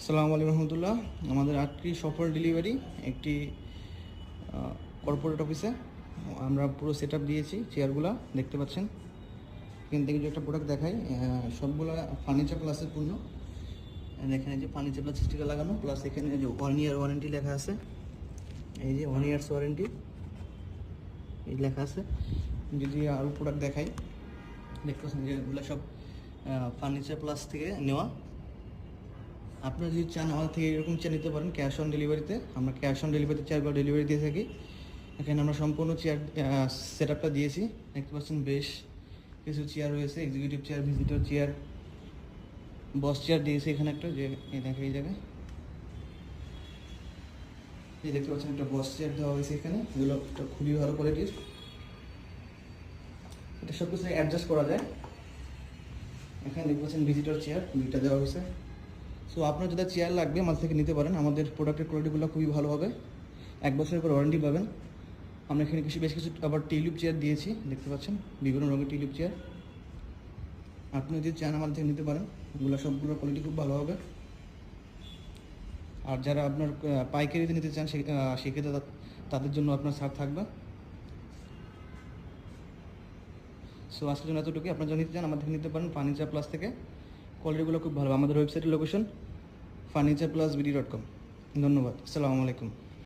আসসালামু আলাইকুম রহমতুল্লাহ। আমাদের আটটি সফল ডেলিভারি একটি কর্পোরেট অফিসে আমরা পুরো সেট আপ দিয়েছি। চেয়ারগুলো দেখতে পাচ্ছেন। এখান থেকে যে একটা প্রোডাক্ট দেখাই, সবগুলো ফার্নিচার প্লাসের পূর্ণ। এখানে যে ফার্নিচার প্লাস স্টিকার লাগানো, প্লাস এখানে যে 1 ইয়ার ওয়ারেন্টি লেখা আছে। এই যে 1 ইয়ার্স ওয়ারেন্টি এই লেখা আছে। যদি আরও প্রোডাক্ট দেখাই, দেখতে পাচ্ছেন যে এগুলো সব ফার্নিচার প্লাস থেকে নেওয়া। আপনারা যদি চান আমাদের থেকে এরকম চেয়ার নিতে পারেন ক্যাশ অন ডেলিভারিতে। আমরা ক্যাশ অন ডেলিভারিতে চেয়ারগুলো ডেলিভারি দিয়ে থাকি। এখানে আমরা সম্পূর্ণ চেয়ার সেট আপটা দিয়েছি। দেখতে পাচ্ছেন বেশ কিছু চেয়ার রয়েছে, এক্সিকিউটিভ চেয়ার, ভিজিটর চেয়ার, বস চেয়ার দিয়েছি। এখানে একটা যে দেখে এই জায়গায় এই দেখতে পাচ্ছেন একটা বস চেয়ার দেওয়া হয়েছে। এখানে এগুলো খুবই ভালো কোয়ালিটির। এটা সব কিছু অ্যাডজাস্ট করা যায়। এখানে দেখতে পাচ্ছেন ভিজিটর চেয়ার দুইটা দেওয়া হয়েছে। সো আপনার যদি চেয়ার লাগবে আমাদের থেকে নিতে পারেন। আমাদের প্রোডাক্টের কোয়ালিটিগুলো খুবই ভালো হবে, 1 বছরের পর ওয়ারেন্টি পাবেন। আমরা এখানে বেশ কিছু আবার টিউলিপ চেয়ার দিয়েছি, দেখতে পাচ্ছেন বিভিন্ন রঙের টিউলিপ চেয়ার। আপনি যদি চান আমাদের থেকে নিতে পারেন। এগুলো সবগুলোর কোয়ালিটি খুব ভালো হবে। আর যারা আপনার পাইকারিতে নিতে চান সেক্ষেত্রে তাদের জন্য আপনার ছাড় থাকবে। সো আজকের জন্য এতটুকুই। আপনার যদি নিতে চান আমাদের থেকে নিতে পারেন ফার্নিচার প্লাস থেকে। কোয়ালিটিগুলো খুব ভালো। আমাদের ওয়েবসাইটের লোকেশন furniturePlusBD.com। ধন্যবাদ। আসসালামু আলাইকুম।